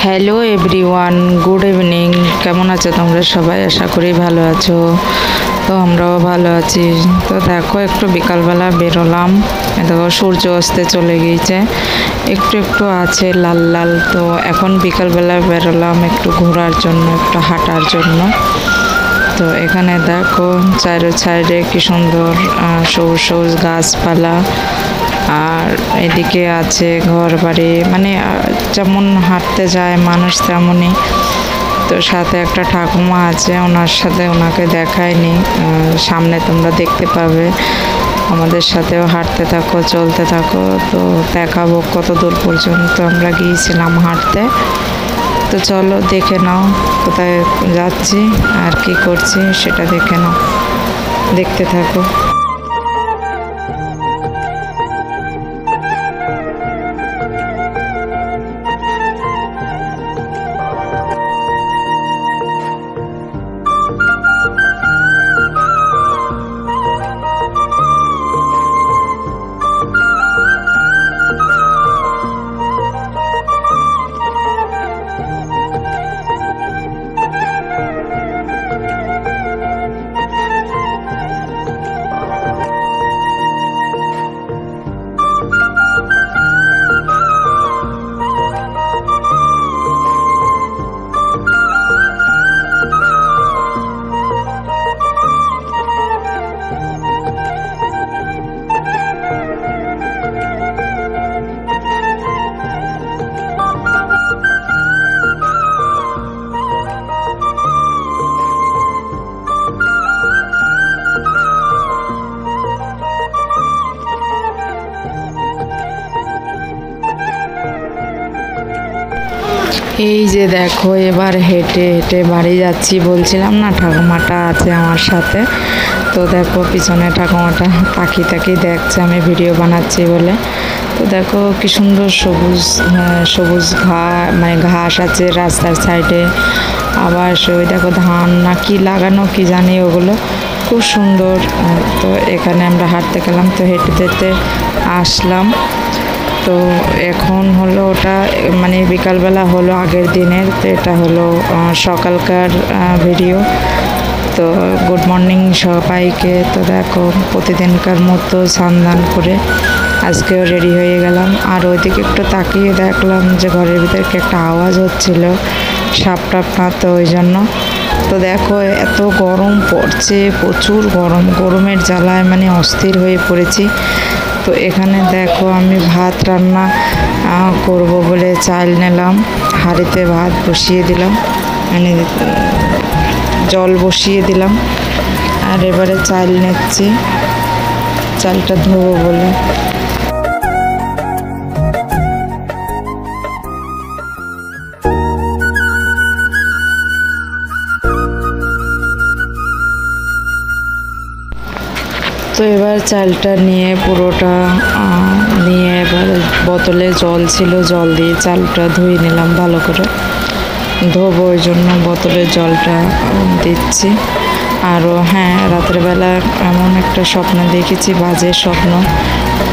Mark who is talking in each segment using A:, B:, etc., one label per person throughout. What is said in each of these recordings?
A: Hello everyone, good evening. কেমন আছো তোমরা সবাই? আশা করি ভালো আছো। তো আমরাও ভালো আছি। তো দেখো একটু বিকালবেলা বেরোলাম, দেখো সূর্য অস্তে চলে গিয়েছে, একটু একটু আছে লাল লাল। তো এখন বিকালবেলা বেরোলাম একটু ঘোরার জন্য, একটু হাঁটার জন্য। তো এখানে দেখো চারো সাইডে কি সুন্দর সবুজ সবুজ গাছপালা, আর এদিকে আছে ঘর বাড়ি, মানে যেমন হাঁটতে যায় মানুষ তেমনই। তো সাথে একটা ঠাকুমা আছে, ওনার সাথে ওনাকে দেখায়নি, সামনে তোমরা দেখতে পাবে। আমাদের সাথেও হাঁটতে থাকো, চলতে থাকো, তো দেখাবো কত দূর পর্যন্ত আমরা গিয়েছিলাম হাঁটতে। তো চলো দেখে নাও কোথায় যাচ্ছি আর কি করছি সেটা দেখে নাও, দেখতে থাকো। এই যে দেখো এবার হেঁটে হেঁটে বাড়ি যাচ্ছি, বলছিলাম না ঠাকুমাটা আছে আমার সাথে। তো দেখো পিছনে ঠাকুমাটা তাকিয়ে তাকিয়ে দেখছে আমি ভিডিও বানাচ্ছি বলে। তো দেখো কি সুন্দর সবুজ সবুজ মানে ঘাস আছে রাস্তার সাইডে। আবার ওই দেখো ধান না কি লাগানো কি জানি, ওগুলো খুব সুন্দর। তো এখানে আমরা হাঁটতে গেলাম, তো হেঁটে হেঁটে আসলাম। তো এখন হলো ওটা মানে বিকালবেলা হলো আগের দিনের, তো এটা হলো সকালকার ভিডিও। তো গুড মর্নিং সবাইকে। তো দেখো প্রতিদিনকার মতো স্নান করে আজকেও রেডি হয়ে গেলাম। আর ওইদিকে একটু তাকিয়ে দেখলাম যে ঘরের ভিতরে কি একটা আওয়াজ হচ্ছিল, সাপ টাপ না, তো ওই জন্য। তো দেখো এত গরম পড়ছে, প্রচুর গরম, গরমের জ্বালায় মানে অস্থির হয়ে পড়েছি। তো এখানে দেখো আমি ভাত রান্না করব বলে চাল নিলাম, হাঁড়িতে ভাত বসিয়ে দিলাম, মানে জল বসিয়ে দিলাম। আর এবারে চাল নিচ্ছি, চালটা ধোবো বলে। তো এবার চালটা নিয়ে পুরোটা নিয়ে এবার বোতলে জল ছিল, জল দিয়ে চালটা ধুয়ে নিলাম ভালো করে। ধোবো ওই জন্য বোতলে জলটা দিচ্ছি। আরও হ্যাঁ, রাত্রেবেলা এমন একটা স্বপ্ন দেখেছি, বাজে স্বপ্ন,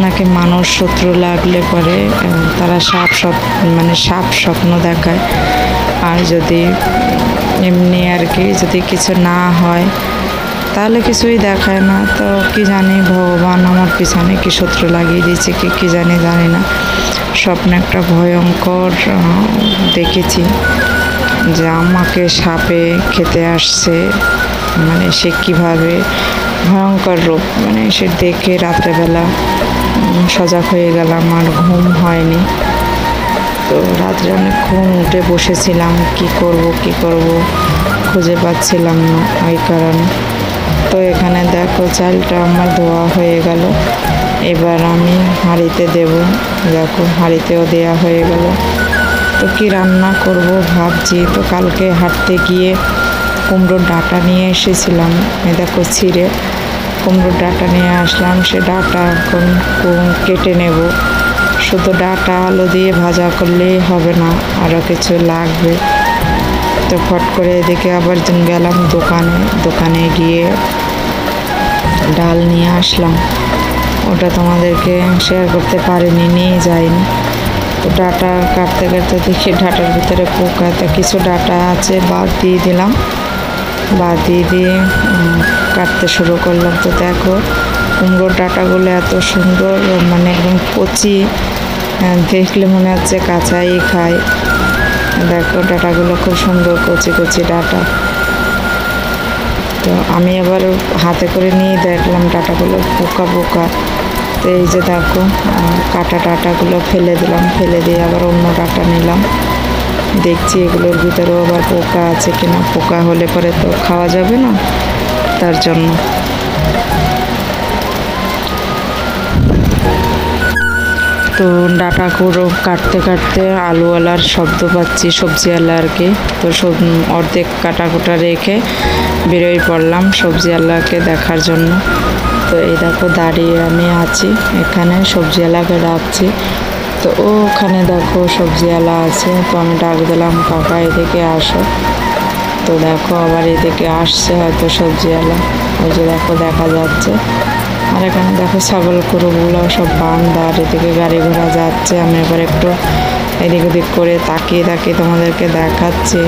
A: নাকি মানুষ শত্রু লাগলে পরে তারা মানে সাপ স্বপ্ন দেখায়। আর যদি এমনি আর কি যদি কিছু না হয় তাহলে কিছুই দেখায় না। তো কি জানি ভগবান আমার পিছনে কি শত্রু লাগিয়ে দিয়েছে কি জানি না। স্বপ্নে একটা ভয়ঙ্কর দেখেছি যে আমাকে সাপে খেতে আসছে, মানে সে কীভাবে ভয়ঙ্কর রূপ, মানে সে দেখে রাত্রেবেলা সজাগ হয়ে গেলাম, আর ঘুম হয়নি। তো রাত্রে অনেক ঘুম উঠে বসেছিলাম, কি করব খুঁজে পাচ্ছিলাম না ওই কারণে। তো এখানে দেখো চালটা আমার ধোয়া হয়ে গেল, এবার আমি হাঁড়িতে দেব। দেখো হাঁড়িতেও দেয়া হয়ে গেল। তো কি রান্না করব ভাবছি। তো কালকে হাঁটতে গিয়ে কুমড়োর ডাঁটা নিয়ে এসেছিলাম, দেখো ছিঁড়ে কুমড়োর ডাঁটা নিয়ে আসলাম। সে ডাঁটা এখন কেটে নেব। শুধু ডাঁটা আলু দিয়ে ভাজা করলেই হবে না, আরও কিছু লাগবে। তো ফট করে এদিকে আবার গেলাম দোকানে গিয়ে ডাল নিয়ে আসলাম। ওটা তোমাদেরকে শেয়ার করতে পারিনি, নিয়ে যাইনি। তো ডাটা কাটতে কাটতে দেখি ডাটার ভিতরে পোকা, তো কিছু ডাটা আছে বাদ দিয়ে দিলাম, বাদ দিয়ে কাটতে শুরু করলাম। তো দেখো কুমড়োর ডাটাগুলো এত সুন্দর, মানে একদম কচি, দেখলে মনে হচ্ছে কাঁচাই খাই। দেখো ডাটাগুলো খুব সুন্দর কচি কচি ডাটা। তো আমি আবার হাতে করে নিয়ে দেখলাম ডাটাগুলো পোকা পোকা। তো এই যে দেখো কাটা ডাটাগুলো ফেলে দিলাম, ফেলে দিয়ে আবার অন্য ডাটা নিলাম। দেখছি এগুলোর ভিতরেও আবার পোকা আছে কিনা, পোকা হলে পরে তো খাওয়া যাবে না, তার জন্য। তো ডাটা কুড়ো কাটতে কাটতে আলুওয়ালার শব্দ পাচ্ছি, সবজিওয়ালা আর কি। তো সব অর্ধেক কাটা কুটা রেখে বেরোই পড়লাম সবজিওয়ালাকে দেখার জন্য। তো এই দেখো দাঁড়িয়ে আমি আছি এখানে, সবজিওয়ালাকে ডাকছি। তো ওখানে দেখো সবজিওয়ালা আছে। তো আমি ডাক দিলাম, কাকা এদিকে আসো। তো দেখো আবার এদিকে আসছে হয়তো সবজিওয়ালা, ওই যে দেখো দেখা যাচ্ছে। আর এখানে দেখো ছাগল গরুগুলো সব বান্ধা, আর এদিকে গাড়ি ঘোড়া যাচ্ছে। আমি এবার একটু এদিক ওদিক করে তাকিয়ে তাকিয়ে তোমাদেরকে দেখাচ্ছি।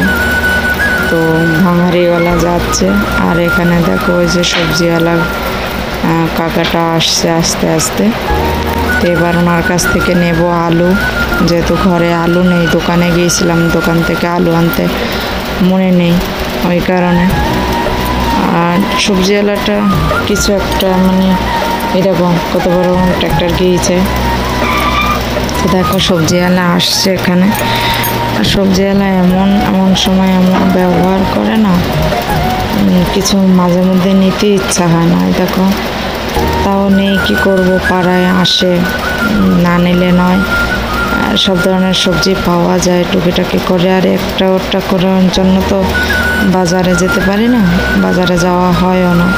A: তো ভাঙাড়িওয়ালা যাচ্ছে, আর এখানে দেখো ওই যে সবজিওয়ালা কাকাটা আসছে আস্তে আস্তে। তো এবার ওনার কাছ থেকে নেব আলু, যেহেতু ঘরে আলু নেই, দোকানে গিয়েছিলাম, দোকান থেকে আলু আনতে মনে নেই, ওই কারণে। আর সবজিওয়ালাটা কিছু একটা মানে এরকম কত বড় ট্র্যাক্টর গিয়েছে। তো দেখো সবজিওয়ালা আসছে এখানে। আর সবজিওয়ালা এমন এমন সময় এমন ব্যবহার করে না, কিছু মাঝে মধ্যে নিতে ইচ্ছা হয় না। দেখো তাও নেই, কি করব, পাড়ায় আসে, না নিলে নয়। আর সব ধরনের সবজি পাওয়া যায় টুকিটাকি করে। আর একটা ওটা করার জন্য তো বাজারে যেতে পারি না, বাজারে যাওয়া হয়ও না।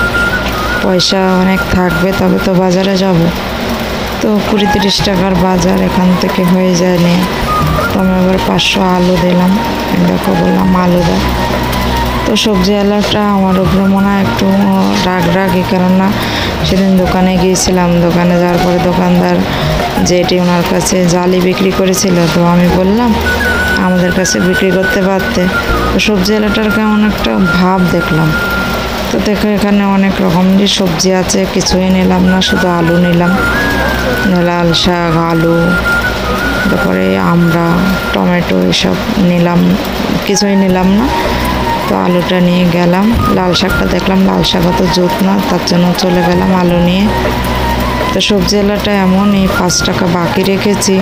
A: পয়সা অনেক থাকবে তবে তো বাজারে যাব। তো 20-30 টাকার বাজার এখান থেকে হয়ে যায় নিয়ে। তো আমি আবার 500 আলু দিলাম, দেখো বললাম আলু দাও। তো সবজিওয়ালাটা আমার উপরে মনে হয় একটু রাগি, কেননা সেদিন দোকানে গিয়েছিলাম, দোকানে যাওয়ার পরে দোকানদার যেটি ওনার কাছে জালি বিক্রি করেছিল, তো আমি বললাম আমাদের কাছে বিক্রি করতে পারতে। তো সবজিওয়ালাটার কেমন একটা ভাব দেখলাম। তো দেখো এখানে অনেক রকমেরই সবজি আছে, কিছুই নিলাম না, শুধু আলু নিলাম। লাল শাক, আলু, তারপরে আমরা টমেটো এসব নিলাম, কিছুই নিলাম না। তো আলুটা নিয়ে গেলাম, লাল শাকটা দেখলাম লাল শাকও তো জুত না, তার জন্য চলে গেলাম আলু নিয়ে। তো সবজিওয়ালাটা এমন, এই 5 টাকা বাকি রেখেছি,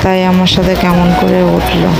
A: তাই আমার সাথে কেমন করে উঠলো।